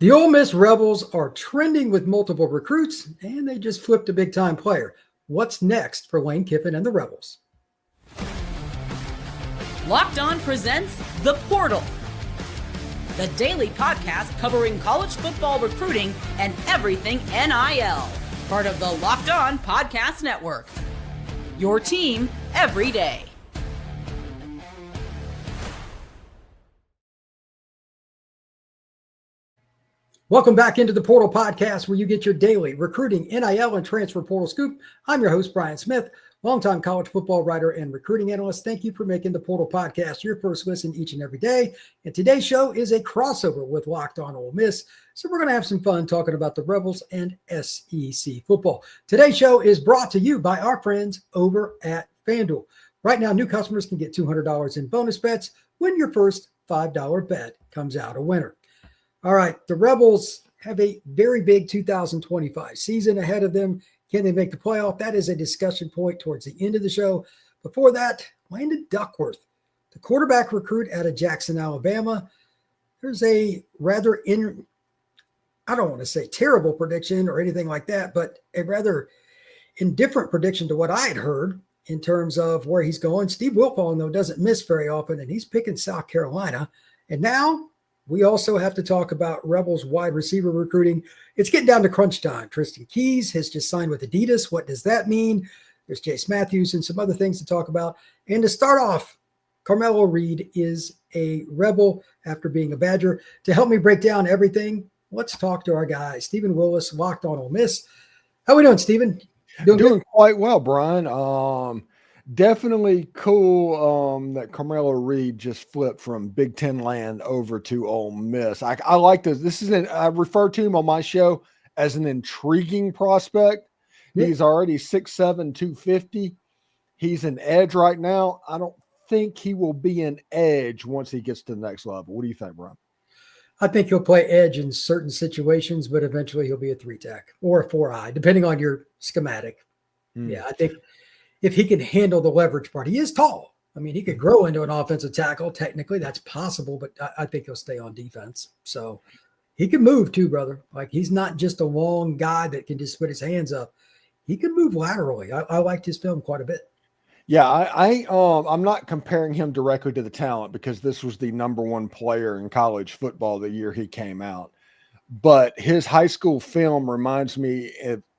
The Ole Miss Rebels are trending with multiple recruits, and they just flipped a big-time player. What's next for Lane Kiffin and the Rebels? Locked On presents The Portal, the daily podcast covering college football recruiting and everything NIL. Part of the Locked On Podcast Network. Your team every day. Welcome back into the Portal Podcast, where you get your daily recruiting, NIL, and transfer portal scoop. I'm your host, Brian Smith, longtime college football writer and recruiting analyst. Thank you for making the Portal Podcast your first listen each and every day. And today's show is a crossover with Locked On Ole Miss. So we're going to have some fun talking about the Rebels and SEC football. Today's show is brought to you by our friends over at FanDuel. Right now, new customers can get $200 in bonus bets when your first $5 bet comes out a winner. All right, the Rebels have a very big 2025 season ahead of them. Can they make the playoff? That is a discussion point towards the end of the show. Before that, Landon Duckworth, the quarterback recruit out of Jackson, Alabama. There's a rather I don't want to say terrible prediction or anything like that, but a rather indifferent prediction to what I had heard in terms of where he's going. Steve Wilfong, though, doesn't miss very often, and he's picking South Carolina. And now we also have to talk about Rebels wide receiver recruiting. It's getting down to crunch time. Tristan Keys has just signed with Adidas. What does that mean? There's Jace Matthews and some other things to talk about. And to start off, Carmelo Reed is a Rebel after being a Badger. To help me break down everything, let's talk to our guy, Steven Willis, Locked On Ole Miss. How we doing, Steven? Doing quite well, Brian. Definitely cool that Carmelo Reed just flipped from Big Ten land over to Ole Miss. I like this. I refer to him on my show as an intriguing prospect. Yeah. He's already 6'7", 250. He's an edge right now. I don't think he will be an edge once he gets to the next level. What do you think, Brian? I think he'll play edge in certain situations, but eventually he'll be a 3-tech or a 4-eye, depending on your schematic. Yeah, I think if he can handle the leverage part. He is tall. I mean, he could grow into an offensive tackle. Technically, that's possible, but I think he'll stay on defense. So he can move too, brother. Like, he's not just a long guy that can just put his hands up. He can move laterally. I liked his film quite a bit. Yeah, I'm not comparing him directly to the talent because this was the number one player in college football the year he came out. But his high school film reminds me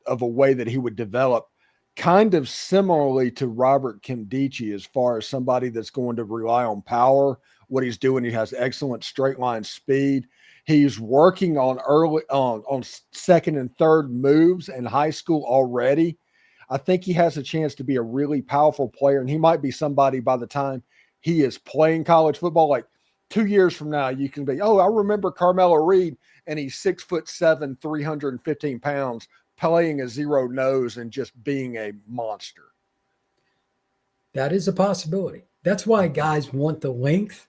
of a way that he would develop kind of similarly to Robert Kim Dietschy as far as somebody that's going to rely on power. What he's doing, he has excellent straight line speed. He's working on on second and third moves in high school already. I think he has a chance to be a really powerful player, and he might be somebody by the time he is playing college football. Like 2 years from now, you can be, I remember Carmelo Reed, and he's 6'7", 315 pounds, playing a zero nose and just being a monster. That is a possibility. That's why guys want the length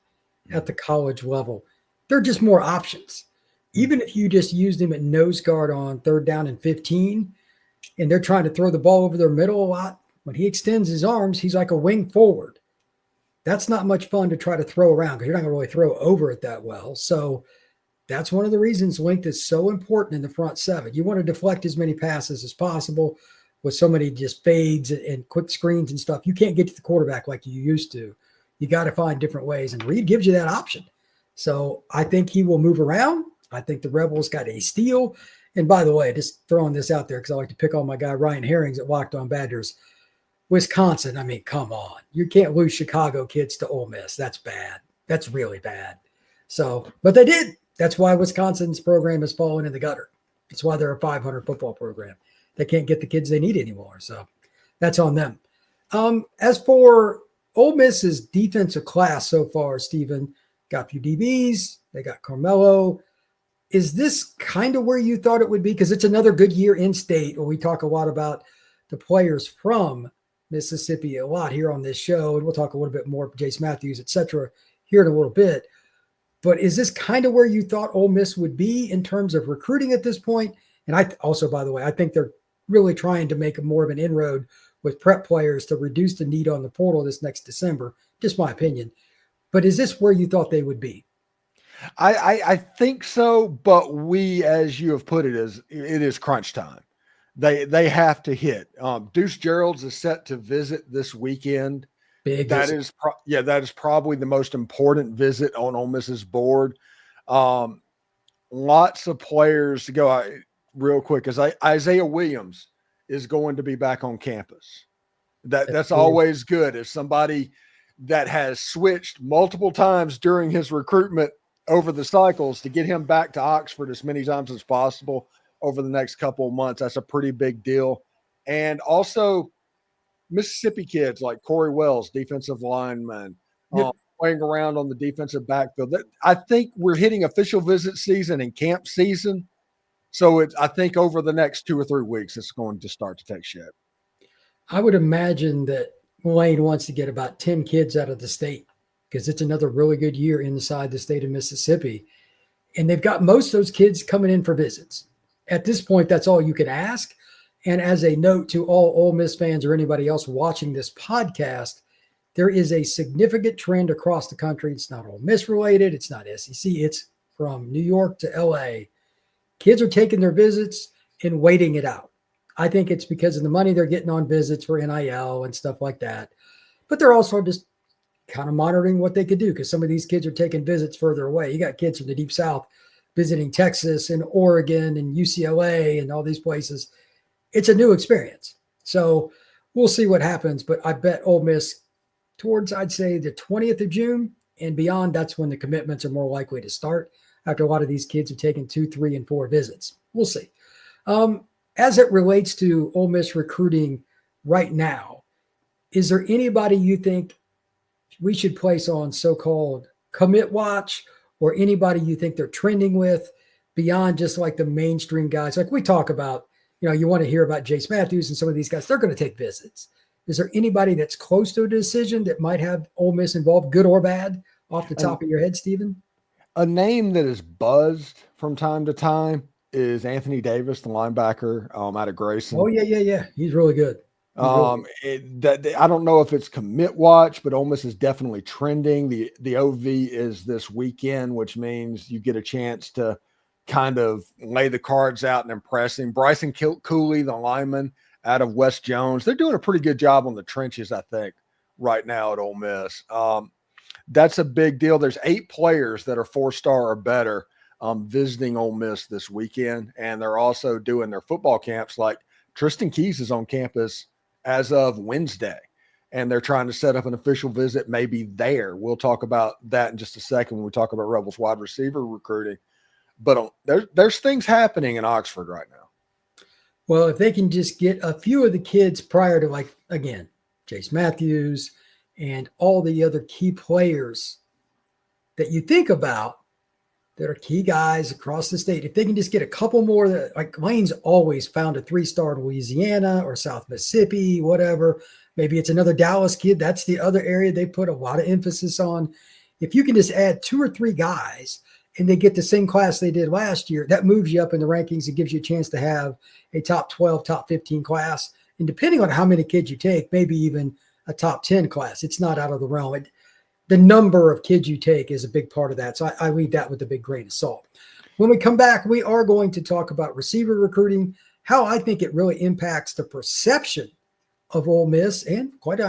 at the college level. There are just more options. Even if you just used him at nose guard on 3rd down and 15, and they're trying to throw the ball over their middle a lot, when he extends his arms, he's like a wing forward. That's not much fun to try to throw around because you're not going to really throw over it that well. So that's one of the reasons length is so important in the front seven. You want to deflect as many passes as possible with so many just fades and quick screens and stuff. You can't get to the quarterback like you used to. You got to find different ways, and Reed gives you that option. So I think he will move around. I think the Rebels got a steal. And by the way, just throwing this out there because I like to pick on my guy Ryan Herrings at Locked On Badgers. Wisconsin, I mean, come on. You can't lose Chicago kids to Ole Miss. That's bad. That's really bad. So, but they did. That's why Wisconsin's program has fallen in the gutter. That's why they're a 500 football program. They can't get the kids they need anymore. So that's on them. As for Ole Miss's defensive class so far, Steven, got a few DBs. They got Carmelo. Is this kind of where you thought it would be? Because it's another good year in state where we talk a lot about the players from Mississippi a lot here on this show. And we'll talk a little bit more, Jace Matthews, et cetera, here in a little bit. But is this kind of where you thought Ole Miss would be in terms of recruiting at this point? And I also, by the way, I think they're really trying to make more of an inroad with prep players to reduce the need on the portal this next December. Just my opinion. But is this where you thought they would be? I think so, but as you have put it, it is crunch time. They have to hit. Deuce Gerald's is set to visit this weekend. Big That visit. is that is probably the most important visit on Ole Miss's board. Lots of players to go real quick. Isaiah Williams is going to be back on campus. That's always good. If somebody that has switched multiple times during his recruitment over the cycles, to get him back to Oxford as many times as possible over the next couple of months, that's a pretty big deal. And also Mississippi kids like Corey Wells, defensive lineman, playing around on the defensive backfield. I think we're hitting official visit season and camp season. So I think over the next 2 or 3 weeks, it's going to start to take shape. I would imagine that Lane wants to get about 10 kids out of the state, because it's another really good year inside the state of Mississippi. And they've got most of those kids coming in for visits. At this point, that's all you can ask. And as a note to all Ole Miss fans or anybody else watching this podcast, there is a significant trend across the country. It's not Ole Miss related. It's not SEC. It's from New York to LA. Kids are taking their visits and waiting it out. I think it's because of the money they're getting on visits for NIL and stuff like that. But they're also just kind of monitoring what they could do, because some of these kids are taking visits further away. You got kids from the Deep South visiting Texas and Oregon and UCLA and all these places. It's a new experience. So we'll see what happens. But I bet Ole Miss towards, I'd say, the 20th of June and beyond, that's when the commitments are more likely to start, after a lot of these kids have taken 2, 3, and 4 visits. We'll see. As it relates to Ole Miss recruiting right now, is there anybody you think we should place on so-called commit watch, or anybody you think they're trending with beyond just like the mainstream guys? Like we talk about, you want to hear about Jace Matthews and some of these guys, they're going to take visits. Is there anybody that's close to a decision that might have Ole Miss involved, good or bad, off the top of your head, Steven? A name that is buzzed from time to time is Anthony Davis, the linebacker out of Grayson. Oh, yeah. He's really good. I don't know if it's commit watch, but Ole Miss is definitely trending. The OV is this weekend, which means you get a chance to kind of lay the cards out and impress him. Bryson Cooley, the lineman out of West Jones, they're doing a pretty good job on the trenches, I think, right now at Ole Miss. That's a big deal. There's 8 players that are 4-star or better visiting Ole Miss this weekend, and they're also doing their football camps. Like Tristan Keys is on campus as of Wednesday, and they're trying to set up an official visit maybe there. We'll talk about that in just a second when we talk about Rebels wide receiver recruiting. But there's things happening in Oxford right now. Well, if they can just get a few of the kids prior to, like, again, Jace Matthews and all the other key players that you think about that are key guys across the state, if they can just get a couple more, that, like Lane's always found a 3-star in Louisiana or South Mississippi, whatever. Maybe it's another Dallas kid. That's the other area they put a lot of emphasis on. If you can just add 2 or 3 guys and they get the same class they did last year, that moves you up in the rankings. It gives you a chance to have a top 12, top 15 class. And depending on how many kids you take, maybe even a top 10 class. It's not out of the realm. The number of kids you take is a big part of that. So I read that with a big grain of salt. When we come back, we are going to talk about receiver recruiting, how I think it really impacts the perception of Ole Miss and quite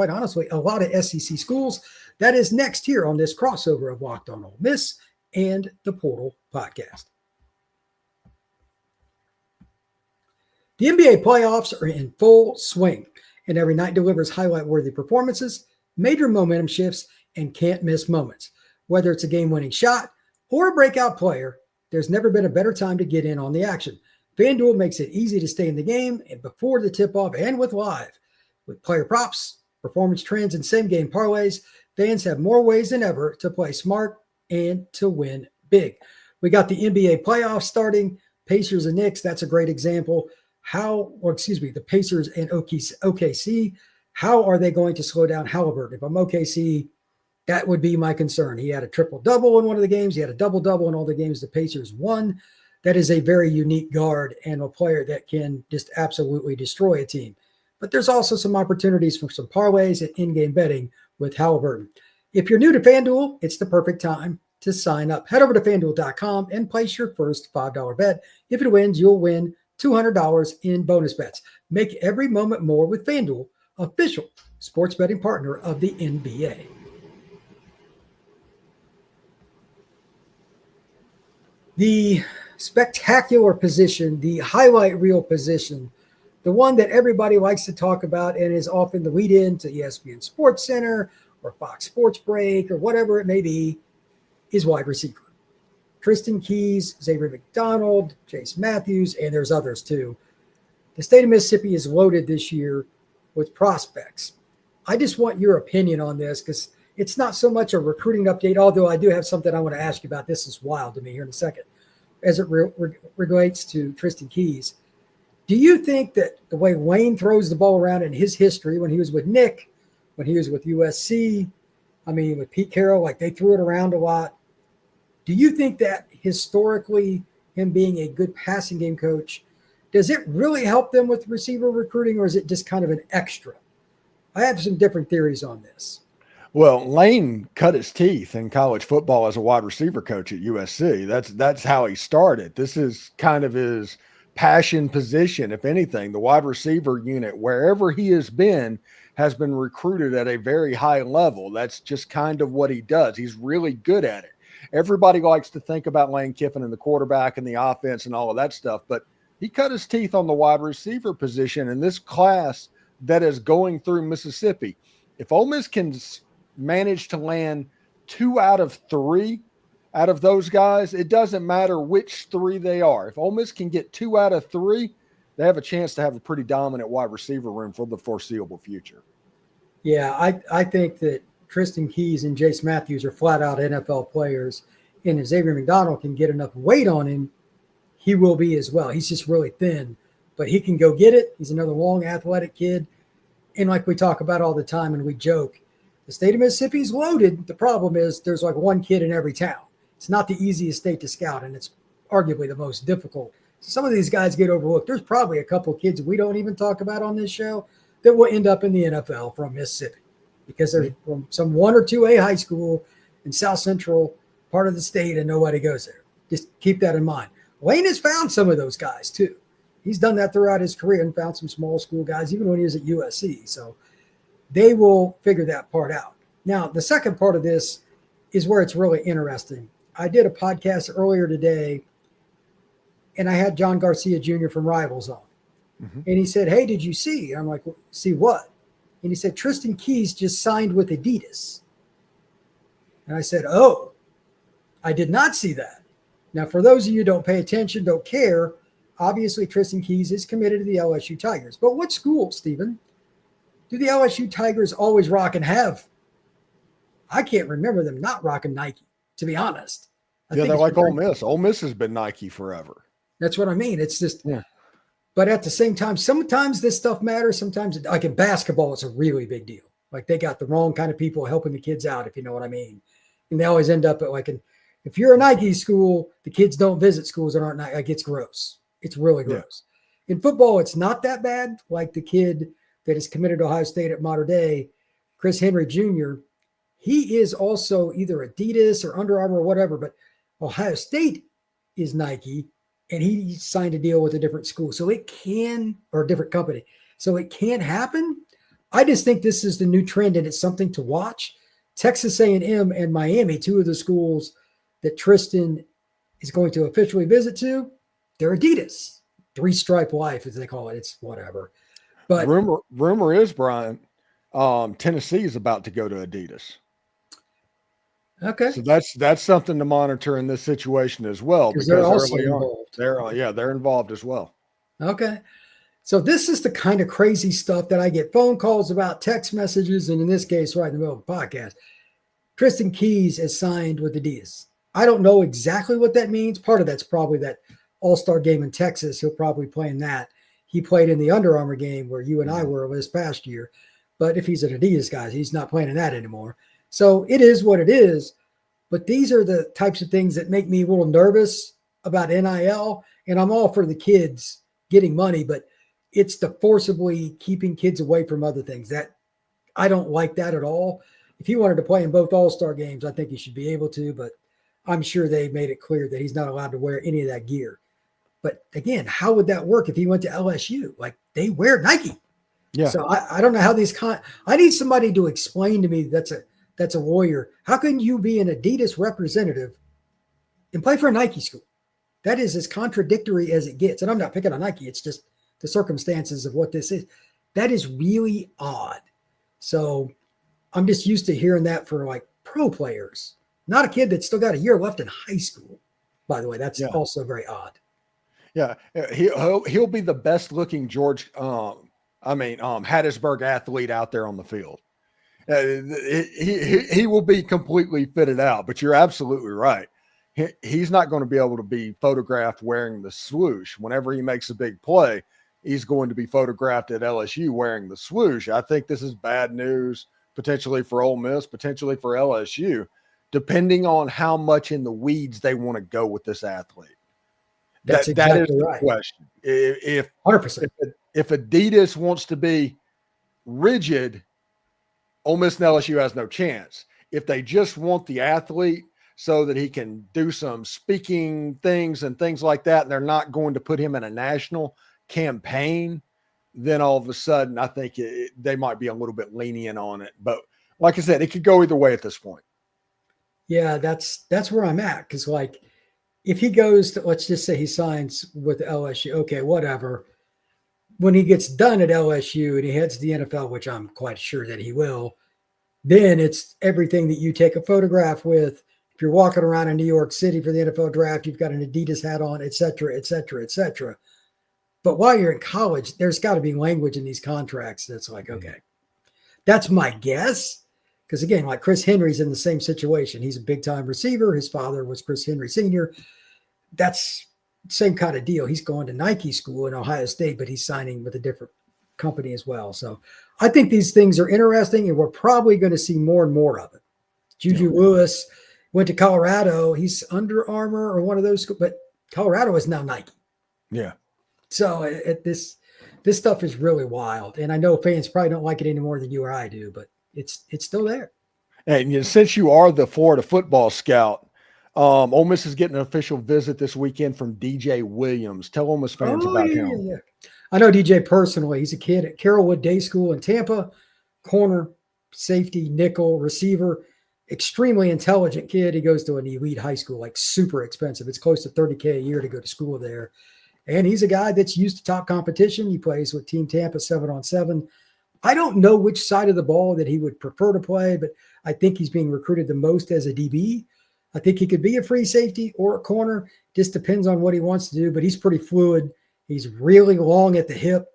honestly, a lot of SEC schools. That is next here on this crossover of Locked On Ole Miss and the Portal Podcast. The NBA playoffs are in full swing, and every night delivers highlight-worthy performances, major momentum shifts, and can't-miss moments. Whether it's a game-winning shot or a breakout player, there's never been a better time to get in on the action. FanDuel makes it easy to stay in the game and before the tip-off and with live. With player props, performance trends, and same-game parlays, fans have more ways than ever to play smart and to win big. We got the NBA playoffs starting. Pacers and Knicks, that's a great example. The Pacers and OKC, how are they going to slow down Halliburton? If I'm OKC, that would be my concern. He had a triple-double in one of the games. He had a double-double in all the games the Pacers won. That is a very unique guard and a player that can just absolutely destroy a team. But there's also some opportunities for some parlays and in-game betting with Halliburton. If you're new to FanDuel, it's the perfect time to sign up. Head over to FanDuel.com and place your first $5 bet. If it wins, you'll win $200 in bonus bets. Make every moment more with FanDuel, official sports betting partner of the NBA. The spectacular position, the highlight reel position, the one that everybody likes to talk about and is often the lead in to ESPN Sports Center or Fox Sports Break or whatever it may be, is wide receiver. Tristan Keys, Xavier McDonald, Jace Matthews, and there's others too. The state of Mississippi is loaded this year with prospects. I just want your opinion on this because it's not so much a recruiting update, although I do have something I want to ask you about. This is wild to me here in a second. As it relates to Tristan Keys, do you think that the way Wayne throws the ball around in his history, when he was with Nick, when he was with USC, with Pete Carroll, like they threw it around a lot, do you think that historically him being a good passing game coach, does it really help them with receiver recruiting, or is it just kind of an extra? I have some different theories on this. Well, Lane cut his teeth in college football as a wide receiver coach at USC. That's how he started. This is kind of his passion position. If anything, the wide receiver unit, wherever he has been recruited at a very high level. That's just kind of what he does. He's really good at it. Everybody likes to think about Lane Kiffin and the quarterback and the offense and all of that stuff, but he cut his teeth on the wide receiver position in this class that is going through Mississippi. If Ole Miss can manage to land 2 out of 3 out of those guys, it doesn't matter which 3 they are. If Ole Miss can get 2 out of 3, they have a chance to have a pretty dominant wide receiver room for the foreseeable future. Yeah, I think that Tristan Keys and Jace Matthews are flat out NFL players. And if Xavier McDonald can get enough weight on him, he will be as well. He's just really thin, but he can go get it. He's another long, athletic kid. And like we talk about all the time and we joke, the state of Mississippi is loaded. The problem is there's like one kid in every town. It's not the easiest state to scout, and it's arguably the most difficult. Some of these guys get overlooked. There's probably a couple of kids we don't even talk about on this show that will end up in the NFL from Mississippi because they're from some 1 or 2A high school in South Central part of the state and nobody goes there. Just keep that in mind. Lane has found some of those guys too. He's done that throughout his career and found some small school guys, even when he was at USC. So they will figure that part out. Now, the second part of this is where it's really interesting. I did a podcast earlier today, and I had John Garcia Jr. from Rivals on. Mm-hmm. And he said, hey, did you see? I'm like, well, see what? And he said, Tristan Keys just signed with Adidas. And I said, oh, I did not see that. Now, for those of you who don't pay attention, don't care, obviously Tristan Keys is committed to the LSU Tigers. But what school, Steven, do the LSU Tigers always rock and have? I can't remember them not rocking Nike, to be honest. Yeah, they're like Ole Miss. Ole Miss has been Nike forever. That's what I mean. It's just, yeah. But at the same time, sometimes this stuff matters. Sometimes, like in basketball, it's a really big deal. Like they got the wrong kind of people helping the kids out, if you know what I mean. And they always end up at like, if you're a Nike school, the kids don't visit schools that aren't Nike. Like it's gross. It's really gross. Yeah. In football, it's not that bad. Like the kid that is committed to Ohio State at Mater Dei, Chris Henry Jr., he is also either Adidas or Under Armour or whatever, but Ohio State is Nike, and he signed a deal with a different school. So it can, or a different company. So it can happen. I just think this is the new trend, and it's something to watch. Texas A&M and Miami, 2 of the schools that Tristen is going to officially visit to, they're Adidas. 3-stripe life, as they call it. It's whatever. But rumor is, Brian, Tennessee is about to go to Adidas. Okay. So that's something to monitor in this situation as well, because they're also involved. They're involved as well. Okay. So this is the kind of crazy stuff that I get phone calls about, text messages, and in this case, right in the middle of the podcast. Tristan Keys is signed with Adidas. I don't know exactly what that means. Part of that's probably that All-Star game in Texas. He'll probably play in that. He played in the Under Armour game where you and I were this past year. But if he's an Adidas guy, he's not playing in that anymore. So it is what it is. But these are the types of things that make me a little nervous about NIL. And I'm all for the kids getting money, but it's the forcibly keeping kids away from other things. That I don't like that at all. If he wanted to play in both All-Star games, I think he should be able to. But I'm sure they made it clear that he's not allowed to wear any of that gear. But again, how would that work if he went to LSU? Like, they wear Nike. Yeah. So I don't know how these I need somebody to explain to me that's a Warrior. How can you be an Adidas representative and play for a Nike school? That is as contradictory as it gets. And I'm not picking on Nike. It's just the circumstances of what this is. That is really odd. So I'm just used to hearing that for like pro players, not a kid that's still got a year left in high school. By the way, that's also very odd. Yeah. He'll be the best looking Hattiesburg athlete out there on the field. He will be completely fitted out, but you're absolutely right. He's not going to be able to be photographed wearing the swoosh. Whenever he makes a big play, he's going to be photographed at LSU wearing the swoosh. I think this is bad news, potentially for Ole Miss, potentially for LSU, depending on how much in the weeds they want to go with this athlete. That's exactly that is the right. question. If 100%. If Adidas wants to be rigid, Ole Miss and LSU has no chance. If they just want the athlete so that he can do some speaking things and things like that, and they're not going to put him in a national campaign, then all of a sudden I think they might be a little bit lenient on it. But like I said, it could go either way at this point. Yeah, that's where I'm at. Because like, if he goes to, let's just say he signs with LSU, okay, whatever. When he gets done at LSU and he heads to the NFL, which I'm quite sure that he will, then it's everything that you take a photograph with. If you're walking around in New York City for the NFL draft, you've got an Adidas hat on, et cetera, et cetera, et cetera. But while you're in college, there's got to be language in these contracts that's like, okay, that's my guess. Because again, like Chris Henry's in the same situation. He's a big-time receiver. His father was Chris Henry Sr. That's same kind of deal. He's going to Nike school in Ohio State, but he's signing with a different company as well. So I think these things are interesting, and we're probably going to see more and more of it. Juju Lewis went to Colorado. He's Under Armour or one of those, but Colorado is now Nike. Yeah. So this stuff is really wild. And I know fans probably don't like it any more than you or I do, but it's still there. And since you are the Florida football scout, Ole Miss is getting an official visit this weekend from DJ Williams. Tell Ole Miss fans about him. Yeah. I know DJ personally. He's a kid at Carrollwood Day School in Tampa, corner, safety, nickel, receiver, extremely intelligent kid. He goes to an elite high school, like super expensive. It's close to $30K a year to go to school there. And he's a guy that's used to top competition. He plays with Team Tampa 7-on-7. I don't know which side of the ball that he would prefer to play, but I think he's being recruited the most as a DB. I think he could be a free safety or a corner. Just depends on what he wants to do, but he's pretty fluid. He's really long at the hip.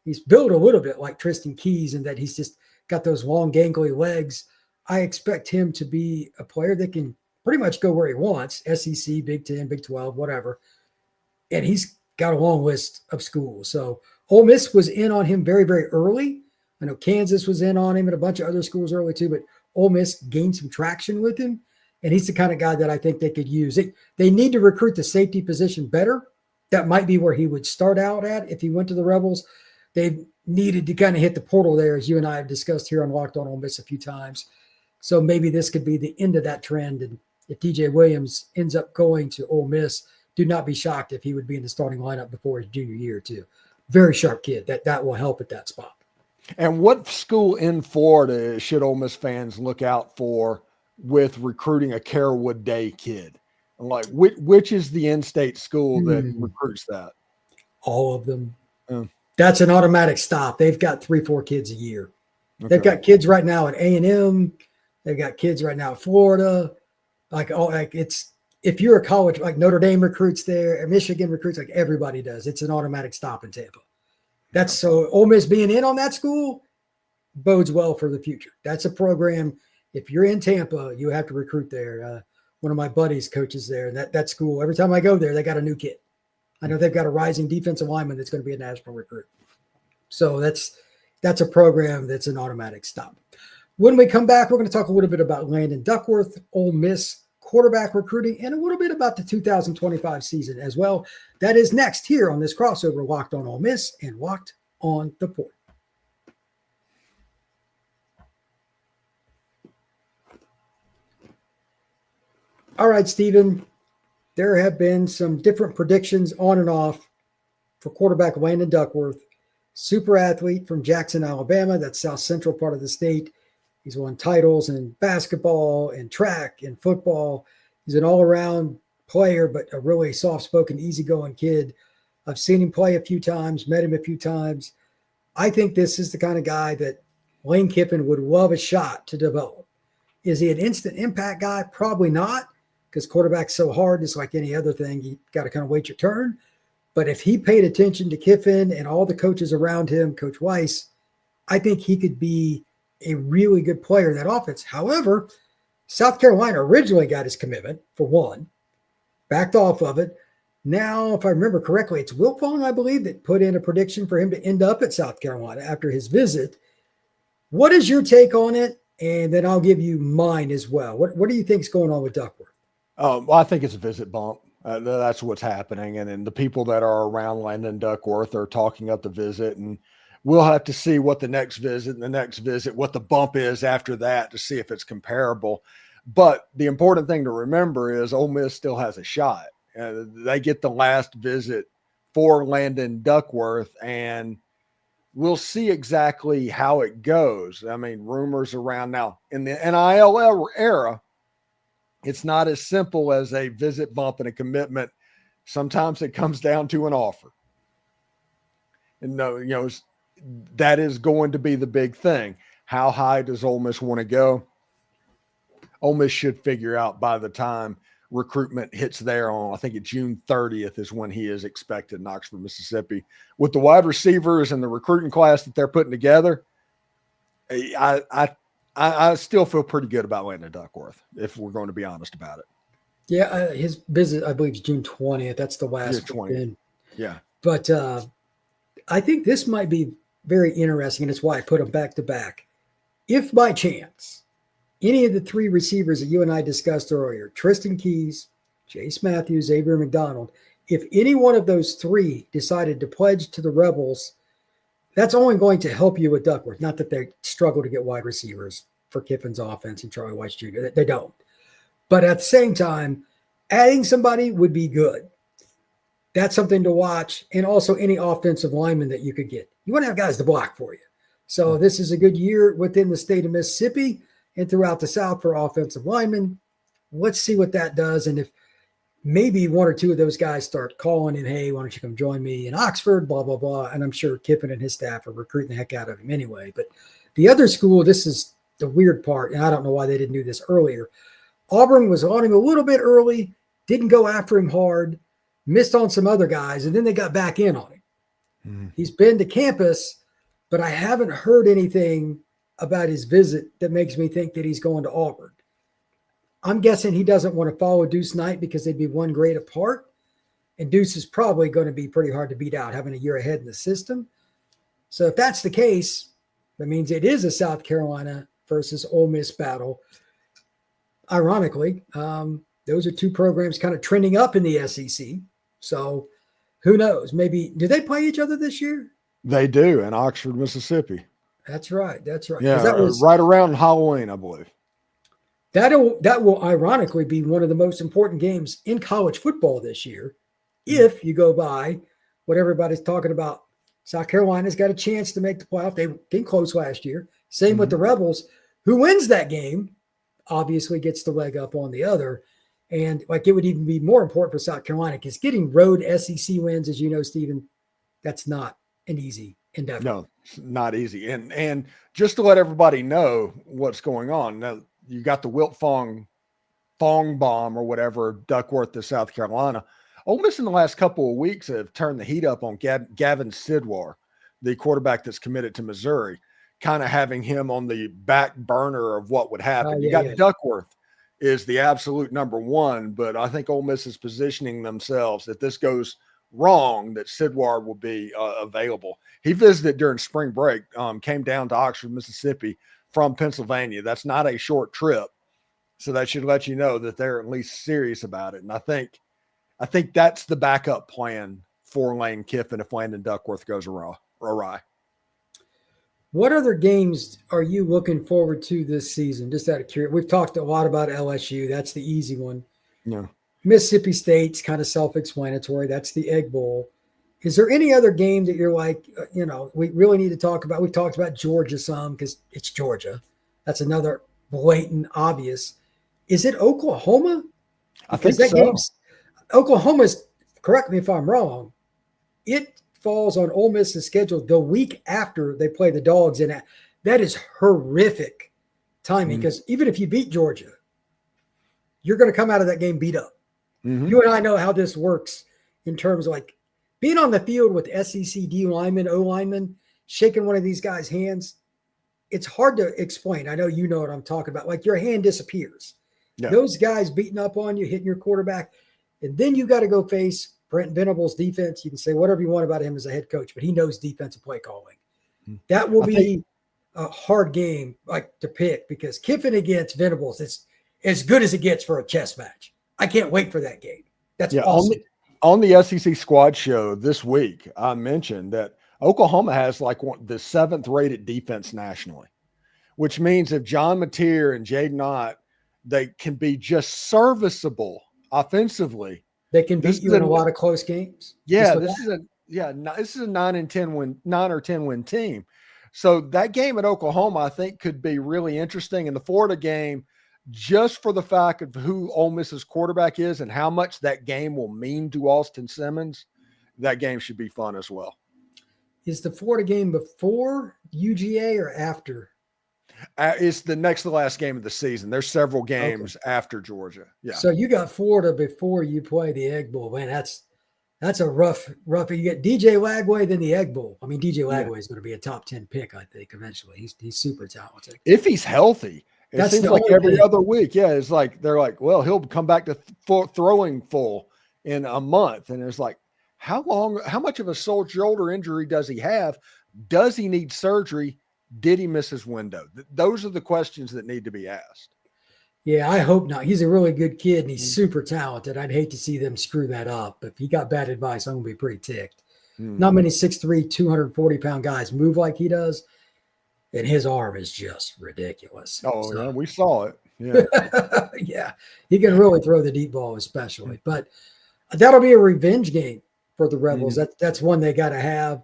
He's built a little bit like Tristan Keys in that he's just got those long, gangly legs. I expect him to be a player that can pretty much go where he wants, SEC, Big 10, Big 12, whatever. And he's got a long list of schools. So Ole Miss was in on him very, very early. I know Kansas was in on him and a bunch of other schools early too, but Ole Miss gained some traction with him. And he's the kind of guy that I think they could use. They need to recruit the safety position better. That might be where he would start out at if he went to the Rebels. They needed to kind of hit the portal there, as you and I have discussed here on Locked On Ole Miss a few times. So maybe this could be the end of that trend. And if DJ Williams ends up going to Ole Miss, do not be shocked if he would be in the starting lineup before his junior year too. Very sharp kid. That will help at that spot. And what school in Florida should Ole Miss fans look out for with recruiting a Carrollwood Day kid? Like, which is the in-state school that recruits that? All of them. That's an automatic stop. They've got 3-4 kids a year. Okay. They've got kids right now at A&M. They've got kids right now at Florida. It's if you're a college, like Notre Dame recruits there, Michigan recruits, like everybody does. It's an automatic stop in Tampa. That's so Ole Miss being in on that school bodes well for the future. That's a program. If you're in Tampa, you have to recruit there. One of my buddies coaches there, and that school, every time I go there, they got a new kid. I know they've got a rising defensive lineman that's going to be a national recruit. So that's a program that's an automatic stop. When we come back, we're going to talk a little bit about Landon Duckworth, Ole Miss quarterback recruiting, and a little bit about the 2025 season as well. That is next here on this crossover, Locked On Ole Miss and Locked On the Portal. All right, Steven. There have been some different predictions on and off for quarterback Landon Duckworth, super athlete from Jackson, Alabama. That's south central part of the state. He's won titles in basketball and track and football. He's an all-around player, but a really soft-spoken, easygoing kid. I've seen him play a few times, met him a few times. I think this is the kind of guy that Lane Kiffin would love a shot to develop. Is he an instant impact guy? Probably not, because quarterback's so hard. It's like any other thing. You got to kind of wait your turn. But if he paid attention to Kiffin and all the coaches around him, Coach Weiss, I think he could be a really good player in that offense. However, South Carolina originally got his commitment, for one, backed off of it. Now, if I remember correctly, it's Wilfong, I believe, that put in a prediction for him to end up at South Carolina after his visit. What is your take on it? And then I'll give you mine as well. What do you think is going on with Duckworth? Well, I think it's a visit bump. That's what's happening. And then the people that are around Landon Duckworth are talking up the visit. And we'll have to see what the next visit and the next visit, what the bump is after that to see if it's comparable. But the important thing to remember is Ole Miss still has a shot. They get the last visit for Landon Duckworth, and we'll see exactly how it goes. I mean, rumors around now in the NIL era, it's not as simple as a visit bump and a commitment. Sometimes it comes down to an offer. And that is going to be the big thing. How high does Ole Miss want to go? Ole Miss should figure out by the time recruitment hits there on, I think it's June 30th is when he is expected in Oxford, Mississippi. With the wide receivers and the recruiting class that they're putting together, I still feel pretty good about Landon Duckworth, if we're going to be honest about it. Yeah, his visit, I believe, is June 20th. That's the last 20th. Yeah. But I think this might be very interesting, and it's why I put them back to back. If by chance any of the three receivers that you and I discussed earlier, Tristan Keys, Jace Matthews, Xavier McDonald, if any one of those three decided to pledge to the Rebels, that's only going to help you with Duckworth. Not that they struggle to get wide receivers for Kiffin's offense and Charlie Weiss Jr. They don't. But at the same time, adding somebody would be good. That's something to watch. And also any offensive lineman that you could get. You want to have guys to block for you. So this is a good year within the state of Mississippi and throughout the South for offensive linemen. Let's see what that does. And if maybe one or two of those guys start calling in, hey, why don't you come join me in Oxford, blah, blah, blah. And I'm sure Kiffin and his staff are recruiting the heck out of him anyway. But the other school, this is the weird part, and I don't know why they didn't do this earlier. Auburn was on him a little bit early, didn't go after him hard, missed on some other guys, and then they got back in on him. He's been to campus, but I haven't heard anything about his visit that makes me think that he's going to Auburn. I'm guessing he doesn't want to follow Deuce Knight because they'd be one grade apart. And Deuce is probably going to be pretty hard to beat out, having a year ahead in the system. So if that's the case, that means it is a South Carolina versus Ole Miss battle. Ironically, those are two programs kind of trending up in the SEC. So who knows? Maybe, do they play each other this year? They do in Oxford, Mississippi. That's right. That's right. Yeah, that was right around Halloween, I believe. That will ironically be one of the most important games in college football this year. If you go by what everybody's talking about, South Carolina's got a chance to make the playoff. They came close last year. Same with the Rebels. Who wins that game obviously gets the leg up on the other. And like it would even be more important for South Carolina because getting road SEC wins, as you know, Steven, that's not an easy endeavor. No, it's not easy. And just to let everybody know what's going on. Now, you got the Wilfong bomb or whatever, Duckworth to South Carolina. Ole Miss in the last couple of weeks have turned the heat up on Gavin Sidwar, the quarterback that's committed to Missouri, kind of having him on the back burner of what would happen. You got Duckworth is the absolute number one, but I think Ole Miss is positioning themselves if this goes wrong, that Sidwar will be available. He visited during spring break, came down to Oxford, Mississippi from Pennsylvania. That's not a short trip. So that should let you know that they're at least serious about it. And I think that's the backup plan for Lane Kiffin if Landon Duckworth goes awry. What other games are you looking forward to this season? Just out of curiosity. We've talked a lot about LSU. That's the easy one. Yeah. Mississippi State's kind of self-explanatory. That's the Egg Bowl. Is there any other game that you're like, we really need to talk about? We've talked about Georgia some because it's Georgia. That's another blatant, obvious. Is it Oklahoma? I think so. Oklahoma's, correct me if I'm wrong, it falls on Ole Miss's schedule the week after they play the Dogs. And that is horrific timing because even if you beat Georgia, you're going to come out of that game beat up. You and I know how this works in terms of like being on the field with SEC D linemen, O linemen, shaking one of these guys' hands. It's hard to explain. I know you know what I'm talking about. Like your hand disappears. Yeah. Those guys beating up on you, hitting your quarterback, and then you got to go face Brent Venables' defense. You can say whatever you want about him as a head coach, but he knows defensive play calling. That will be a hard game like to pick because Kiffin against Venables, it's as good as it gets for a chess match. I can't wait for that game. That's awesome. On the SEC squad show this week, I mentioned that Oklahoma has like the 7th rated defense nationally, which means if John Mateer and Jaden Ott, they can be just serviceable offensively. They can beat you in a lot of close games. Yeah, this is a 9 or 10 win team. So that game at Oklahoma, I think, could be really interesting. And the Florida game, just for the fact of who Ole Miss's quarterback is and how much that game will mean to Austin Simmons, that game should be fun as well. Is the Florida game before UGA or after? It's the next to last game of the season. There's several games after Georgia. Yeah. So you got Florida before you play the Egg Bowl. Man, that's a rough. You get DJ Lagway, then the Egg Bowl. I mean, DJ Lagway is going to be a top 10 pick, I think, eventually. He's super talented. If he's healthy. It seems like every other week. Yeah, it's like they're like, well, he'll come back to throwing full in a month. And it's like, how much of a shoulder injury does he have? Does he need surgery? Did he miss his window? Those are the questions that need to be asked. Yeah, I hope not. He's a really good kid and he's super talented. I'd hate to see them screw that up. If he got bad advice, I'm going to be pretty ticked. Not many 6'3", 240-pound guys move like he does. And his arm is just ridiculous. Oh, yeah, we saw it. Yeah. Yeah, he can really throw the deep ball especially. But that'll be a revenge game for the Rebels. That's one they got to have.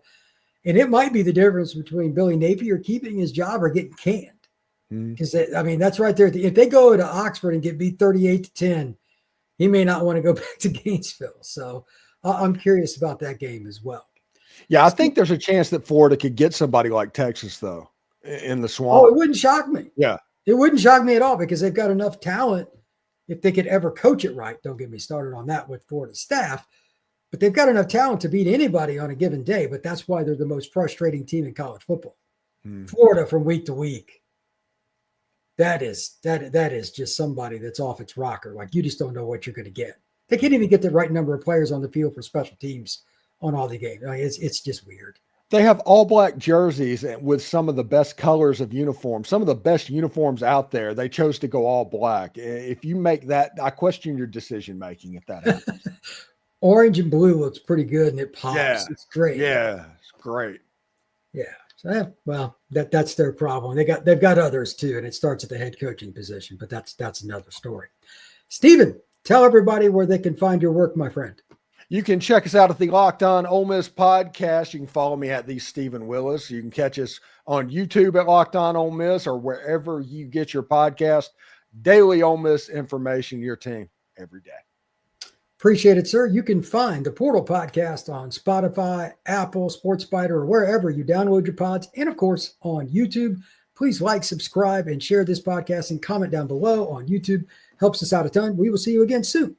And it might be the difference between Billy Napier keeping his job or getting canned. Because, that's right there. If they go to Oxford and get beat 38-10, he may not want to go back to Gainesville. So I'm curious about that game as well. Yeah, I think there's a chance that Florida could get somebody like Texas, though, in the Swamp. Oh, it wouldn't shock me. Yeah. It wouldn't shock me at all because they've got enough talent if they could ever coach it right. Don't get me started on that with Florida staff. But they've got enough talent to beat anybody on a given day. But that's why they're the most frustrating team in college football. Florida from week to week. That is just somebody that's off its rocker. Like you just don't know what you're going to get. They can't even get the right number of players on the field for special teams on all the games. It's just weird. They have all black jerseys with some of the best colors of uniforms, some of the best uniforms out there. They chose to go all black. If you make that, I question your decision making if that happens. Orange and blue looks pretty good and it pops. Yeah. It's great. Yeah, it's great. Yeah. So, well, that's their problem. They've got others too, and it starts at the head coaching position, but that's another story. Steven, tell everybody where they can find your work, my friend. You can check us out at the Locked On Ole Miss podcast. You can follow me at the Steven Willis. You can catch us on YouTube at Locked On Ole Miss or wherever you get your podcast. Daily Ole Miss information, your team every day. Appreciate it, sir. You can find the Portal podcast on Spotify, Apple, SportsSpider, or wherever you download your pods, and of course on YouTube. Please like, subscribe, and share this podcast and comment down below on YouTube. Helps us out a ton. We will see you again soon